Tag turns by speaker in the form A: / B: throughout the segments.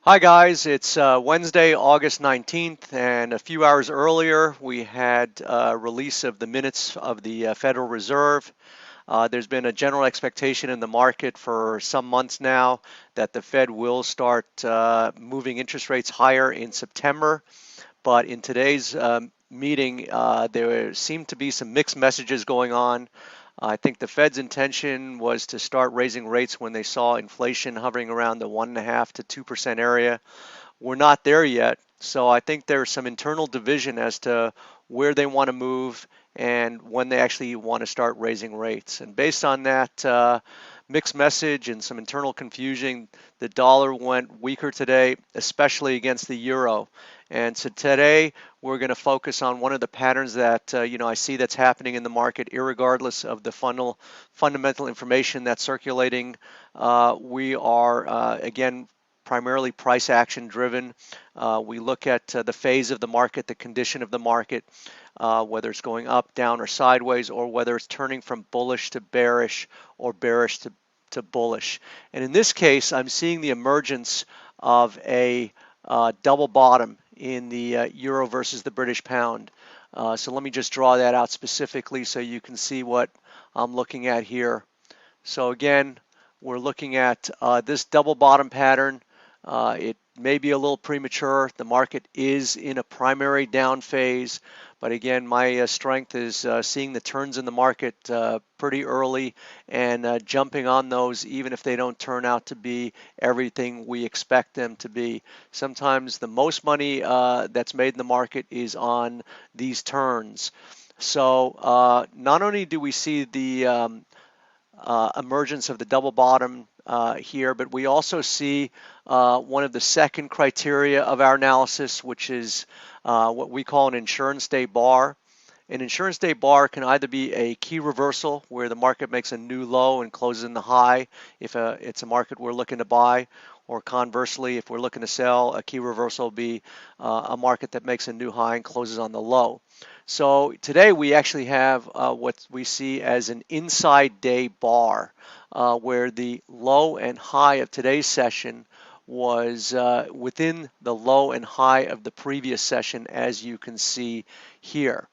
A: Hi guys, it's Wednesday, August 19th, and a few hours earlier we had a release of the minutes of the Federal Reserve. There's been a general expectation in the market for some months now that the Fed will start moving interest rates higher in September. But in today's meeting, there seemed to be some mixed messages going on. I think the Fed's intention was to start raising rates when they saw inflation hovering around the 1.5 to 2% area. We're not there yet, so I think there's some internal division as to where they want to move and when they actually want to start raising rates. And based on that mixed message and some internal confusion, the dollar went weaker today, especially against the euro. And so today we're going to focus on one of the patterns that I see that's happening in the market, irregardless of the fundamental information that's circulating. We are again primarily price action driven. We look at the phase of the market, the condition of the market, whether it's going up, down, or sideways, or whether it's turning from bullish to bearish or bearish to bullish. And in this case, I'm seeing the emergence of a double bottom in the euro versus the British pound. So let me just draw that out specifically so you can see what I'm looking at here. So again, we're looking at this double bottom pattern. It may be a little premature. The market is in a primary down phase, but again, my strength is seeing the turns in the market pretty early and jumping on those even if they don't turn out to be everything we expect them to be. Sometimes the most money that's made in the market is on these turns. So not only do we see the emergence of the double bottom here, but we also see one of the second criteria of our analysis, which is what we call an insurance day bar. An insurance day bar can either be a key reversal where the market makes a new low and closes in the high if it's a market we're looking to buy, or conversely, if we're looking to sell, a key reversal will be a market that makes a new high and closes on the low. So today we actually have what we see as an inside day bar, where the low and high of today's session was within the low and high of the previous session, as you can see here.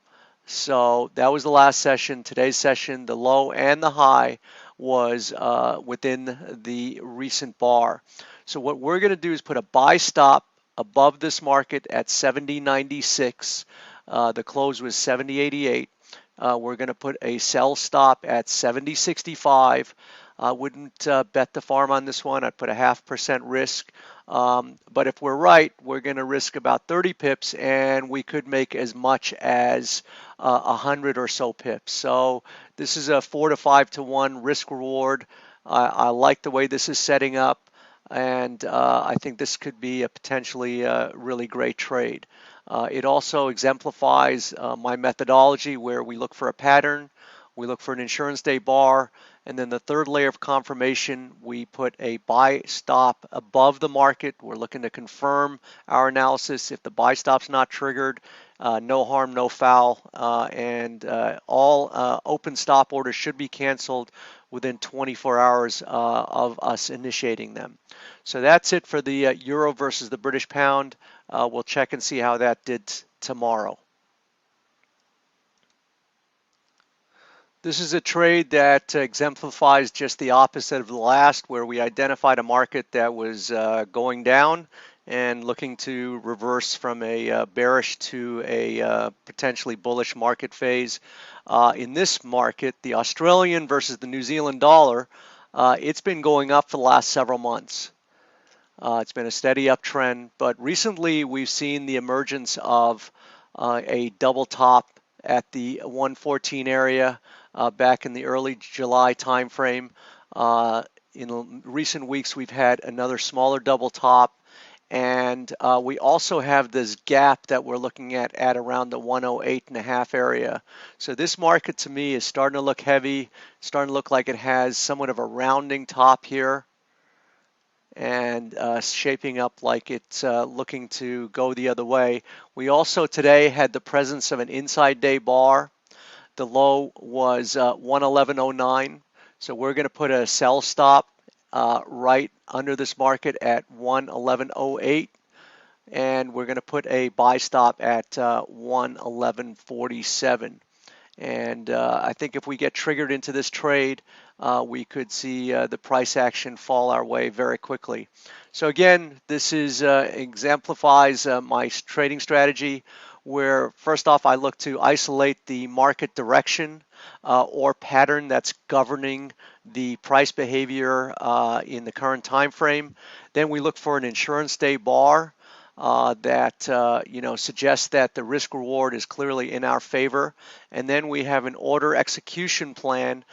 A: So that was the last session. Today's session, the low and the high was within the recent bar. So what we're going to do is put a buy stop above this market at 70.96. The close was 70.88. We're going to put a sell stop at 70.65. I wouldn't bet the farm on this one. I'd put a 0.5% risk. But if we're right, we're going to risk about 30 pips, and we could make as much as 100 or so pips. So this is a 4 to 5 to 1 risk reward. I like the way this is setting up, and I think this could be a potentially really great trade. It also exemplifies my methodology where we look for a pattern, we look for an insurance day bar, and then the third layer of confirmation, we put a buy stop above the market. We're looking to confirm our analysis. If the buy stop's not triggered, no harm, no foul, and all open stop orders should be canceled within 24 hours of us initiating them. So that's it for the euro versus the British pound. We'll check and see how that did tomorrow. This is a trade that exemplifies just the opposite of the last, where we identified a market that was going down and looking to reverse from a bearish to a potentially bullish market phase. In this market, the Australian versus the New Zealand dollar, it's been going up for the last several months. It's been a steady uptrend, but recently we've seen the emergence of a double top at the 114 area back in the early July timeframe. In recent weeks, we've had another smaller double top, and we also have this gap that we're looking at around the 108.5 area. So this market to me is starting to look heavy, starting to look like it has somewhat of a rounding top here, and shaping up like it's looking to go the other way. We also today had the presence of an inside day bar. The low was 111.09, so we're going to put a sell stop right under this market at 111.08, and we're going to put a buy stop at 111.47. And I think if we get triggered into this trade, we could see the price action fall our way very quickly. So again, this is exemplifies my trading strategy, where first off I look to isolate the market direction or pattern that's governing the price behavior in the current time frame. Then we look for an insurance day bar that suggests that the risk reward is clearly in our favor. And then we have an order execution plan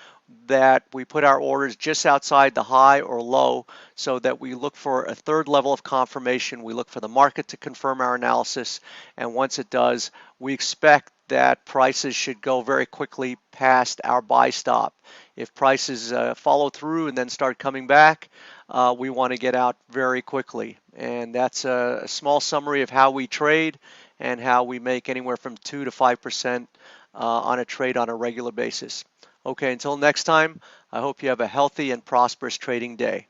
A: that we put our orders just outside the high or low, so that we look for a third level of confirmation. We look for the market to confirm our analysis, and once it does, we expect that prices should go very quickly past our buy stop. If prices follow through and then start coming back, we want to get out very quickly. And that's a small summary of how we trade and how we make anywhere from 2 to 5% on a trade on a regular basis. Okay, until next time, I hope you have a healthy and prosperous trading day.